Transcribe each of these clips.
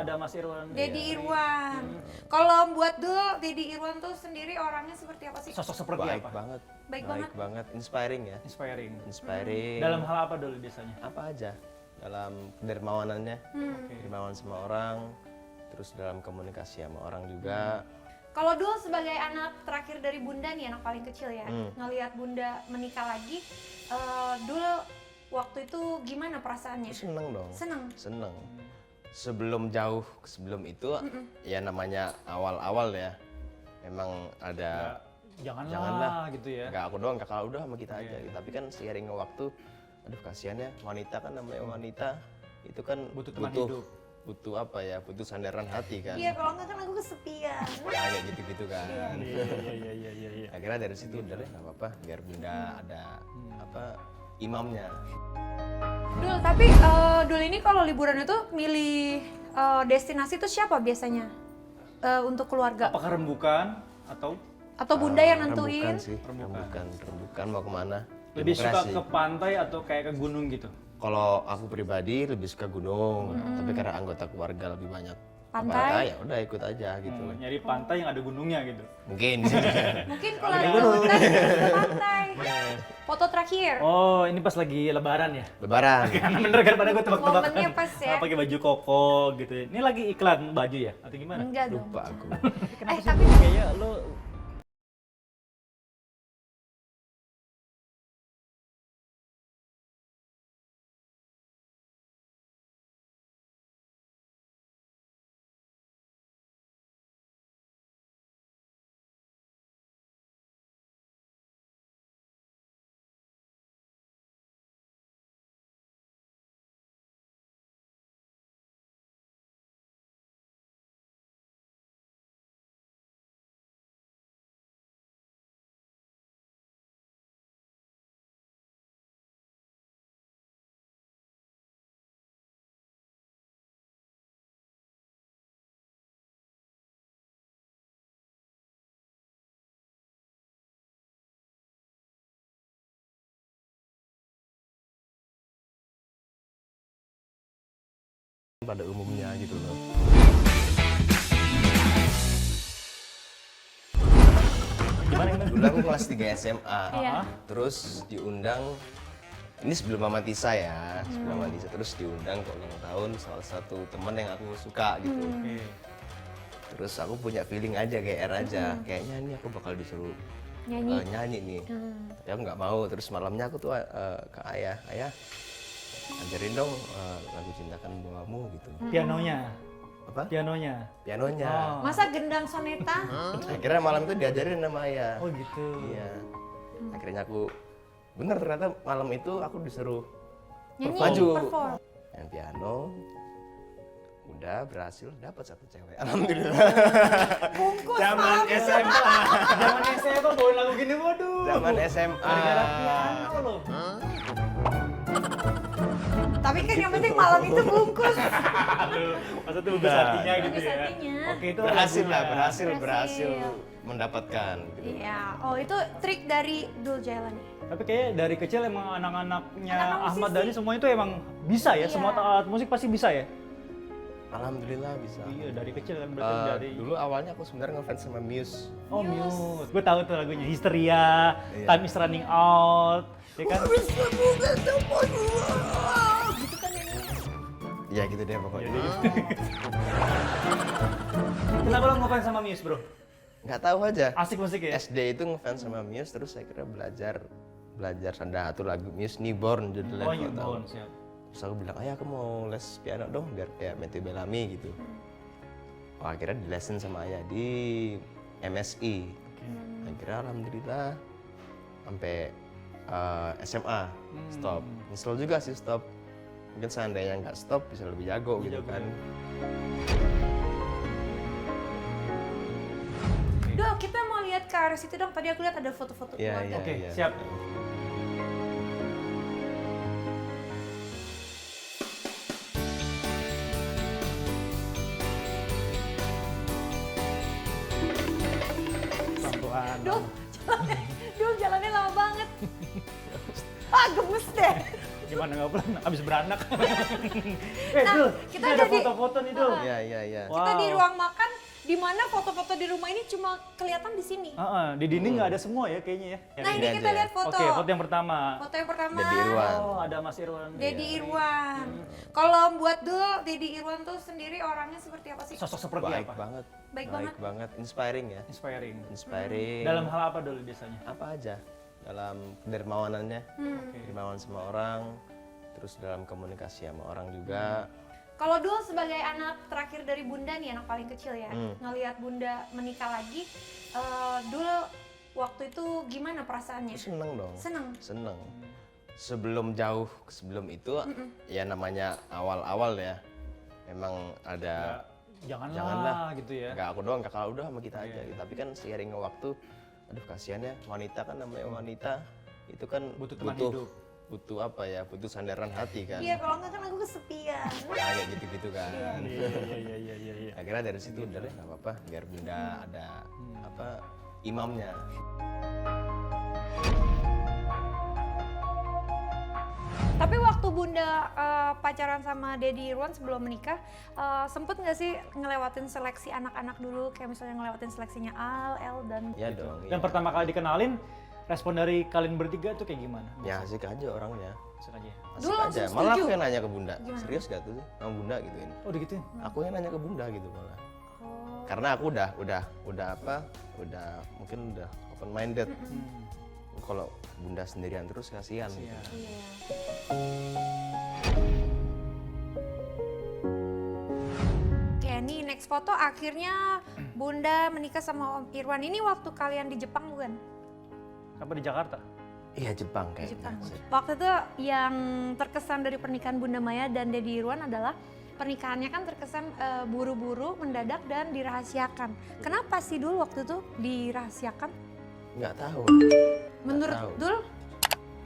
ada Mas Irwan. Dedi Irwan. Kalau buat Dul, Dedi Irwan tuh sendiri orangnya seperti apa sih? Sosok seperti Baik apa? banget. Baik banget. Inspiring ya. Inspiring. Inspiring. Dalam hal apa dulu biasanya? apa aja? Dalam kedermawanannya, dermawan sama orang, terus dalam komunikasi sama orang juga. Kalau Dul sebagai anak terakhir dari Bunda nih, anak paling kecil ya, ngelihat Bunda menikah lagi, Dul waktu itu gimana perasaannya? Seneng dong. Seneng. Sebelum itu ya namanya awal-awal ya. Memang ada Janganlah gitu ya. Enggak aku doang, kakak udah sama kita aja. Tapi kan seiring waktu, aduh kasihan ya wanita kan namanya wanita itu kan Butuh teman hidup. butuh apa ya, butuh sandaran hati kan. Iya, kalau nggak kan aku kesepian. Nah, kayak gitu-gitu kan. Iya. Akhirnya dari situ udah deh nggak apa-apa, biar Bunda ada apa imamnya. Dul, tapi Dul ini kalau liburan itu milih destinasi itu siapa biasanya untuk keluarga? Apakah rembukan atau Bunda yang nentuin? Rembukan sih, rembukan mau kemana? lebih suka Demokrasi. ke pantai atau kayak ke gunung gitu? Kalau aku pribadi lebih suka gunung, tapi karena anggota keluarga lebih banyak Pantai? ya udah ikut aja gitu. Nyari pantai yang ada gunungnya gitu. Mungkin sih. Mungkin keluarga kita ke pantai. Foto terakhir. Oh, ini pas lagi lebaran ya? Lebaran. Karena bener kan pada gue tebak-tebakan. Momennya pas ya. Pakai baju koko gitu ya. Ini lagi iklan baju ya? Atau gimana? Enggak dong. Lupa aku. Tapi Kayaknya lo Pada umumnya gitu loh. gimana? Dulu aku kelas 3 SMA. Iya. Terus diundang, ini sebelum Mama Tisa ya, sebelum Mama Tisa, terus diundang ke ulang tahun salah satu teman yang aku suka gitu. Oke. Terus aku punya feeling aja, GR aja, kayaknya ini aku bakal disuruh nyanyi. nyanyi nih. Tapi aku nggak mau. Terus malamnya aku tuh ke ayah, ajarin dong lagu Cintakan Bawamu gitu. Pianonya. Apa? Pianonya. Pianonya. Masa gendang soneta? Akhirnya malam itu diajarin sama ayah. Oh gitu. Iya. Akhirnya aku bener ternyata malam itu aku disuruh Nyanyi, maju. perform. Main piano. Udah berhasil dapat satu cewek. Alhamdulillah. Bungkus Zaman SMA. Zaman SMA bawain lagu gini, waduh. Zaman SMA. Gara-gara piano loh. Tapi kan yang penting malam itu bungkus. Aduh, masa tuh bagus hatinya gitu Bagus ya. hatinya. Oke, itu Berhasil lah, lagunya. berhasil Berhasil. mendapatkan. Gitu. Iya. Oh, itu trik dari Dul Jailani. Tapi kayaknya dari kecil emang anak-anaknya Anak-anak Ahmad musisi. Dhani semua itu emang bisa ya, Iya. semua alat musik pasti bisa ya? Alhamdulillah bisa. Iya, dari kecil kan berarti dari... Dulu awalnya aku sebenarnya ngefans sama Muse. Oh, Muse. Gue tahu tuh lagunya, Hysteria, Iya. Time is Running Out, ya kan? Gitu kan nyanyinya. Ya gitu deh pokoknya. Kenapa lo ngefans sama Muse, bro? Nggak tahu aja. Asik musik ya? SD itu ngefans sama Muse, terus saya kira belajar satu lagu Muse, Newborn judulnya. Oh, kalau tahu. Newborn, siap. Terus aku bilang, ayah aku mau les piano dong biar kayak Matthew Bellamy gitu. Wah, akhirnya di lesson sama ayah di MSI. Akhirnya alhamdulillah sampai SMA stop. Nyesel juga sih stop. Mungkin seandainya nggak stop bisa lebih jago gitu jago. kan. Dul, kita mau lihat ke arah situ dong. Tadi aku lihat ada foto-foto Iya, keluarga. Oke, iya. siap. Pelan-pelan. Dul, jalannya lama banget. Ah, gemes deh. Gimana nggak pulang? Abis beranak. Nah, Dul, kita ini ada ada di- foto-foto nih Dul. Iya, iya, iya. Kita di Wow. ruang makan, di mana foto-foto di rumah ini cuma kelihatan di sini. Di dinding nggak ada semua ya kayaknya ya. Nah, ini ini kita aja ya. lihat foto. Oke, foto yang pertama. Foto yang pertama. Dedi Irwan. Oh, ada Mas Irwan. Dedi Irwan. Kalau buat Dul, Dedi Irwan tuh sendiri orangnya seperti apa sih? Sosok seperti Baik apa? banget. Baik banget. Inspiring ya. Inspiring. Inspiring. Dalam hal apa dulu biasanya? apa aja? Dalam dermawanannya, dermawan sama orang, terus dalam komunikasi sama orang juga. Kalau Dul sebagai anak terakhir dari Bunda nih, anak paling kecil ya, ngelihat Bunda menikah lagi, Dul waktu itu gimana perasaannya? Seneng dong. Seneng. Sebelum itu, ya namanya awal-awal ya, memang ada Janganlah gitu ya. nggak aku doang, kakak udah sama kita aja gitu. Tapi kan seiring waktu, aduh kasihan ya, wanita kan namanya wanita itu kan Butuh teman hidup. butuh apa ya, butuh sandaran hati kan. Iya, kalau nggak kan aku kesepian. Nah, kayak gitu-gitu kan. Iya. Akhirnya dari situ udah deh, nggak apa-apa, biar Bunda ada apa imamnya. Tapi waktu Bunda pacaran sama Dedi Irwan sebelum menikah, sempet nggak sih ngelewatin seleksi anak-anak dulu, kayak misalnya ngelewatin seleksinya Al, El, dan Ya dong. Dan iya. pertama kali dikenalin, respon dari kalian bertiga tuh kayak gimana? Ya asik aja orangnya. Langsung aja. Asik Dulu langsung aja. Malah setuju? aku yang nanya ke Bunda. Gimana? Serius gak tuh sama Bunda gituin. Oh, digituin. Aku yang nanya ke Bunda gitu malah. Oh. Karena aku udah apa? Mungkin udah open minded. Kalau Bunda sendirian terus kasihan. Gitu. Iya. Iya. Oke, nih next foto akhirnya Bunda menikah sama Om Irwan. Ini waktu kalian di Jepang bukan? Apa di Jakarta? Iya Jepang Di kayaknya. Jepang. Waktu itu yang terkesan dari pernikahan Bunda Maya dan Dedi Irwan adalah pernikahannya kan terkesan buru-buru, mendadak dan dirahasiakan. Kenapa sih dulu waktu itu dirahasiakan? Nggak tahu. Menurut tahu. Dul,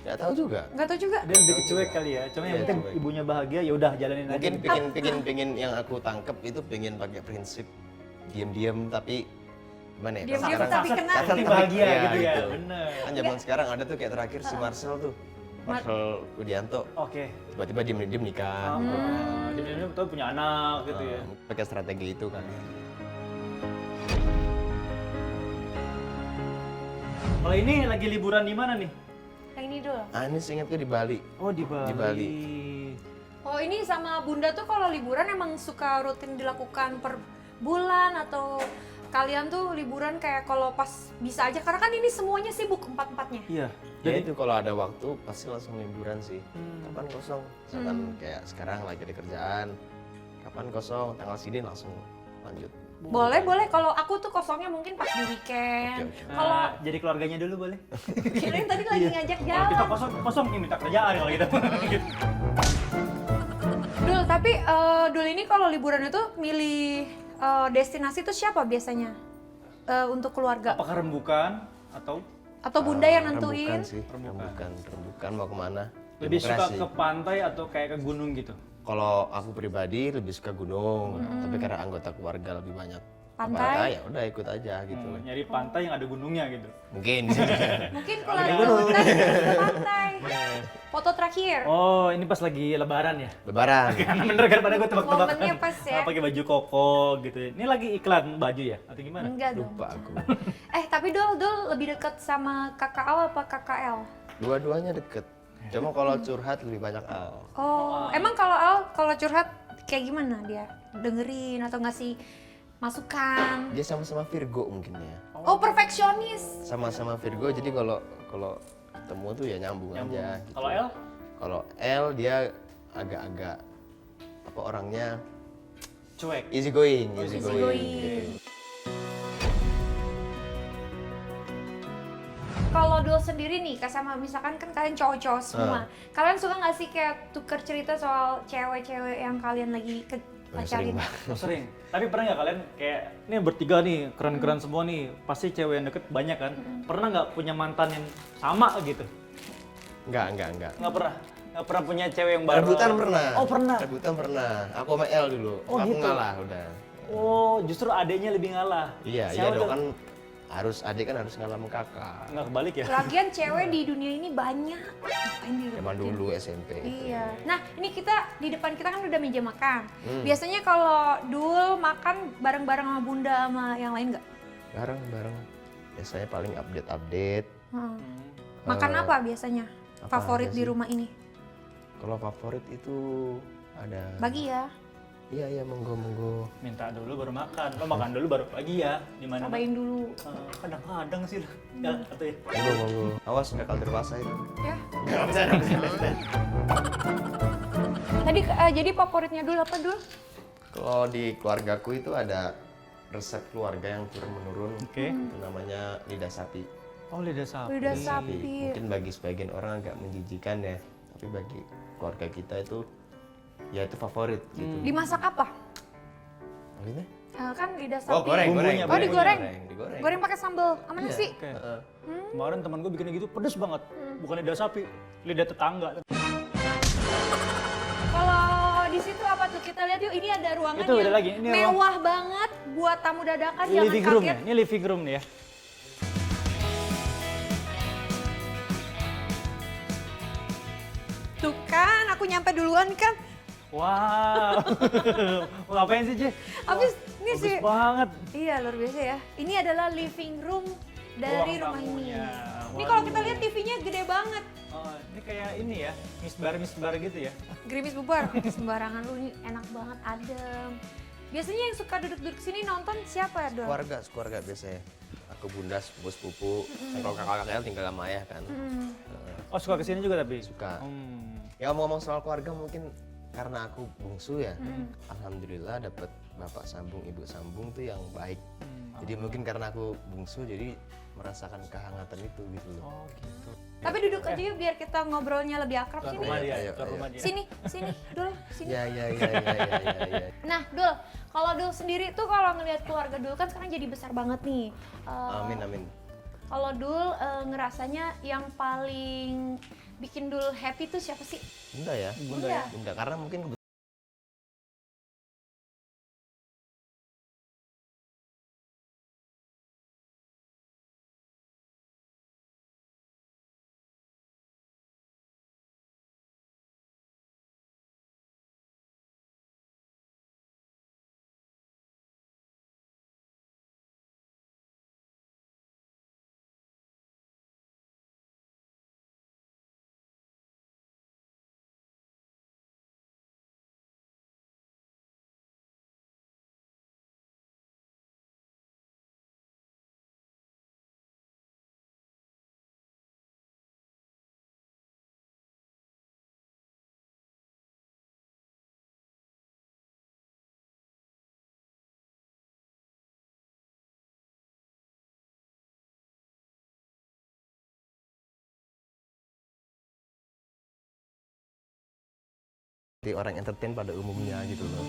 Nggak tahu juga. nggak tahu juga. Dia lebih cuek kali ya. Cuma yang Iya, penting cuek. ibunya bahagia, ya udah jalanin Mungkin aja. pengen yang aku tangkep itu pengen pakai prinsip diam-diam tapi gimana ya? Diam-diam Kalau tapi sekarang- kena. Tapi bahagia Iya, gitu ya. gitu. Bener. Kan zaman sekarang ada tuh kayak terakhir si Marcel tuh. Marcel Widianto Oke. tiba-tiba diem nikah. Dia betul punya anak gitu ya. Pakai strategi itu kan. Kalau ini lagi liburan di mana nih? Yang ini dulu. Ini seingatku di Bali. Oh, di Bali. Di Bali. Oh, ini sama Bunda tuh kalau liburan emang suka rutin dilakukan per bulan atau kalian tuh liburan kayak kalau pas bisa aja, karena kan ini semuanya sibuk empat-empatnya. Iya. Ya itu kalau ada waktu pasti langsung liburan sih. Kapan kosong? Misalkan kayak sekarang lagi ada kerjaan. Kapan kosong? Tanggal sini langsung lanjut. Boleh, boleh. Kalau aku tuh kosongnya mungkin pas di weekend. Oke. Kalau Jadi keluarganya dulu boleh. kirain tadi lagi ngajak Kalau kita jalan. kosong nih minta kerjaan kalau gitu. Dul, tapi Dul ini kalau liburan itu milih destinasi tuh siapa biasanya untuk keluarga? Apakah rembukan atau Atau Bunda yang nentuin? Rembukan sih. Rembukan mau kemana? lebih suka Demokrasi. ke pantai atau kayak ke gunung gitu? Kalau aku pribadi lebih suka gunung, tapi karena anggota keluarga lebih banyak Pantai? ya udah ikut aja gitu. Nyari pantai yang ada gunungnya gitu. Mungkin. Mungkin keluarga Bunda ke pantai. Foto terakhir. Oh, ini pas lagi lebaran ya? Lebaran. Karena bener kan pada gue tebak-tebakan. Momennya pas ya. Pakai baju koko gitu ya. Ini lagi iklan baju ya? Atau gimana? Enggak dong. Lupa aku. Tapi Dul lebih dekat sama kakak Al apa kakak El? Dua-duanya deket. Cuma kalau curhat lebih banyak Al. Oh, emang kalau Al kalau curhat kayak gimana dia? Dengerin atau ngasih masukan? Dia sama-sama Virgo mungkin ya. Oh, perfeksionis. Sama-sama Virgo jadi kalau ketemu tuh ya nyambung aja. gitu. Kalau El? Kalau L dia agak-agak apa orangnya Cuek. easy going, easy going. gitu. Kalau Dul sendiri nih, sama misalkan kan kalian cowok-cowok semua. Kalian suka nggak sih kayak tuker cerita soal cewek-cewek yang kalian lagi pacarin? Sering banget. Oh, sering. Tapi pernah nggak kalian kayak ini bertiga nih keren-keren semua nih, pasti cewek yang deket banyak kan? Pernah nggak punya mantan yang sama gitu? Enggak. Nggak pernah. Nggak pernah punya cewek yang baru. Rebutan pernah. Oh pernah. Rebutan pernah. Aku sama L dulu. Oh, aku gitu. ngalah udah. Oh justru adeknya lebih ngalah. Iya Siapa dong tuh? kan adik kan harus ngalah sama kakak. Nggak kebalik ya? Lagian cewek di dunia ini banyak. Ngapain direbutin? Zaman dulu SMP. Iya. Nah, ini kita di depan kita kan udah meja makan. Biasanya kalau Dul makan bareng-bareng sama Bunda sama yang lain nggak? Bareng. Biasanya paling update. Makan apa biasanya? apa Favorit aja di sih? rumah ini? Kalau favorit itu ada. Bagi ya. Iya, monggo. Minta dulu baru makan. Lo makan dulu baru pagi ya. Di mana? Cobain dulu. Kadang-kadang sih lo. Ya, atau ya. Monggo. Awas nggak kalder basah itu. Ya. Nggak bisa. Tadi jadi favoritnya Dul apa Dul? Kalau di keluargaku itu ada resep keluarga yang turun menurun. Oke. Itu namanya lidah sapi. Oh, lidah sapi. Lidah sapi. Mungkin bagi sebagian orang agak menjijikan ya, tapi bagi keluarga kita itu ya itu favorit gitu. Dimasak apa? Maksudnya? Kan lidah sapi. Oh, goreng. Bumbunya, Oh, digoreng. Digoreng. Goreng pakai sambal sama Iya, nasi. oke. Kemarin teman gue bikinnya gitu pedes banget. Bukan lidah sapi, lidah tetangga. Kalau di situ apa tuh? Kita lihat yuk, ini ada ruangan Itu beda yang lagi, ini mewah banget buat tamu dadakan, Ini jangan living room ya, kaget. ini living room nih ya. Tuh kan, aku nyampe duluan kan. Wow, mau ngapain sih, Je? Habis ini Bagus sih. banget. Iya, luar biasa ya. Ini adalah living room dari Ruang rumah ini. tamunya. Ini kalau Waduh. kita lihat TV-nya gede banget. Oh, ini kayak ini ya, misbar gitu ya. Gerimis bubar, sembarangan lu ini enak banget, adem. Biasanya yang suka duduk-duduk sini nonton siapa ya, Dol? Keluarga biasanya. Aku bunda, sepupu. Kalau kakak-kakaknya tinggal sama ayah kan. Oh, suka kesini juga tapi? Suka. Hmm. Ya ngomong soal keluarga mungkin karena aku bungsu ya. Alhamdulillah dapat bapak sambung, ibu sambung tuh yang baik. Jadi mungkin karena aku bungsu jadi merasakan kehangatan itu gitu loh. Oh, gitu. Tapi duduk aja yuk biar kita ngobrolnya lebih akrab Tuan sini. rumah dia, Ayo, tuan ayo. rumah dia. Sini, Dul, sini. Ya. Nah, Dul, kalau Dul sendiri tuh kalau ngelihat keluarga Dul kan sekarang jadi besar banget nih. Amin. Kalau Dul ngerasanya yang paling bikin Dul happy tuh siapa sih? Bunda ya. Bunda karena mungkin seperti orang entertain pada umumnya gitu loh.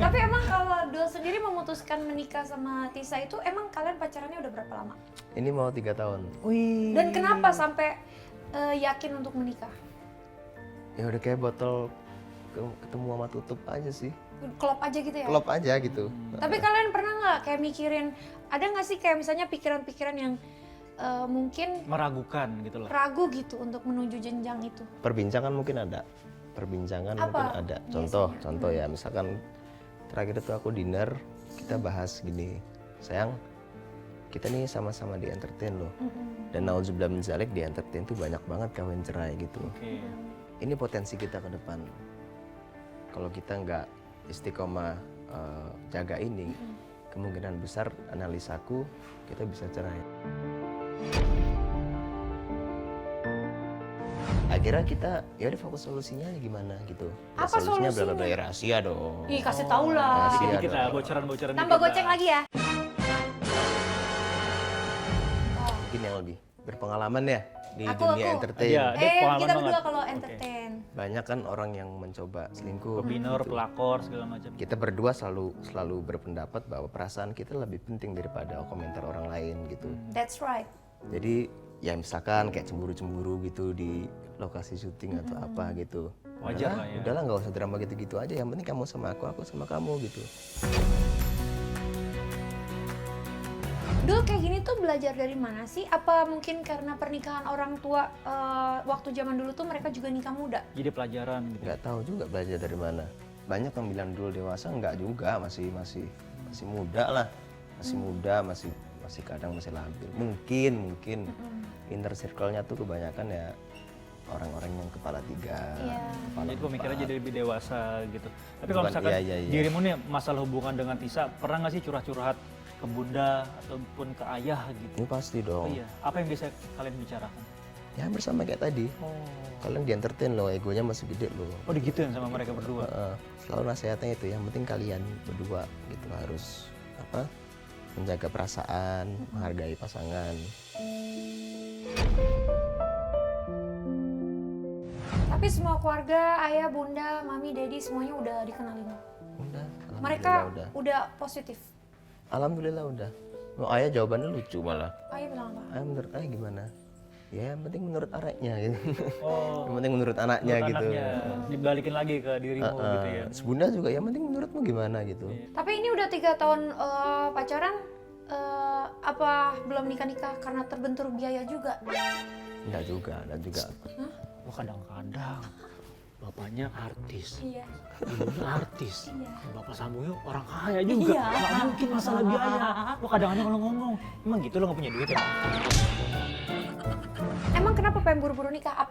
Tapi emang kalau Dul sendiri memutuskan menikah sama Tisa itu emang kalian pacarannya udah berapa lama? Ini mau 3 tahun. Wih. Dan kenapa sampai yakin untuk menikah? Ya udah kayak botol ketemu sama tutup aja sih. Klop aja gitu ya? Klop aja gitu. Tapi kalian pernah nggak kayak mikirin, ada nggak sih kayak misalnya pikiran-pikiran yang mungkin Meragukan gitu loh. ragu gitu untuk menuju jenjang itu? Perbincangan mungkin ada. Apa? Contoh ya, misalkan terakhir itu aku dinner, kita bahas gini, sayang, kita nih sama-sama di entertain loh. Dan nauzubillah min dzalik, di entertain tuh banyak banget kawin cerai gitu. Oke. Ini potensi kita ke depan. Kalau kita nggak istiqomah jaga ini, kemungkinan besar analisaku kita bisa cerai. Akhirnya kita ya udah fokus solusinya gimana gitu. Ya, Apa solusinya? solusinya? Bla bla rahasia dong. Ih, kasih tau lah. Rahasia Dikit lah, dong. bocoran-bocoran Tambah dikit goceng lah. lagi ya? Mungkin yang lebih berpengalaman ya di Aku. dunia entertain. Iya, dia pengalaman Kita banget. berdua kalau Oke. entertain. Banyak kan orang yang mencoba selingkuh. Pebinor, gitu. pelakor, segala macam. Kita berdua selalu berpendapat bahwa perasaan kita lebih penting daripada komentar orang lain gitu. That's right. Jadi ya misalkan kayak cemburu-cemburu gitu di lokasi syuting atau apa gitu. Wajar lah ya. Udahlah nggak usah drama gitu-gitu aja. Yang penting kamu sama aku sama kamu gitu. Dul kayak gini tuh belajar dari mana sih? Apa mungkin karena pernikahan orang tua waktu zaman dulu tuh mereka juga nikah muda? Jadi pelajaran gitu. Nggak tahu juga belajar dari mana. Banyak yang bilang dulu dewasa, enggak juga, masih muda lah, masih muda, masih kadang masih labil. Mungkin inner circle-nya tuh kebanyakan ya orang-orang yang kepala 3, Iya. kepala Jadi pemikirannya 4. jadi lebih dewasa gitu. Tapi kalau Bukan, misalkan iya. dirimu nih masalah hubungan dengan Tisa, pernah nggak sih curhat-curhat ke bunda ataupun ke ayah gitu? Ini pasti Oh, dong. iya. Apa yang bisa kalian bicarakan? Ya bersama kayak tadi. Oh. Kalian di entertain loh, egonya masih gede loh. Oh digituin sama mereka berdua. Selalu nasihatnya itu, yang penting kalian berdua gitu harus menjaga perasaan, menghargai pasangan. Tapi semua keluarga, ayah, bunda, mami, daddy semuanya udah dikenalin. Udah, Mereka alhamdulillah udah positif. Alhamdulillah udah. Oh, ayah jawabannya lucu malah. Ayah bilang apa? Ayah menurut ayah gimana? Ya yang penting menurut anaknya gitu. Oh. Yang penting menurut anaknya Menurut gitu. anaknya, dibalikin lagi ke dirimu gitu ya. Bunda juga yang penting menurutmu gimana gitu. Tapi ini udah 3 tahun pacaran, apa belum nikah-nikah karena terbentur biaya juga? Enggak juga. Oh kadang-kadang bapaknya artis, Iya. ibunya artis, Iya. bapak Samuel orang kaya juga, Iya. nggak mungkin masalah biaya. Lo kadang-kadang kalau ngomong, emang gitu lo nggak punya duit ya? Emang kenapa pengen buru-buru nikah? Apa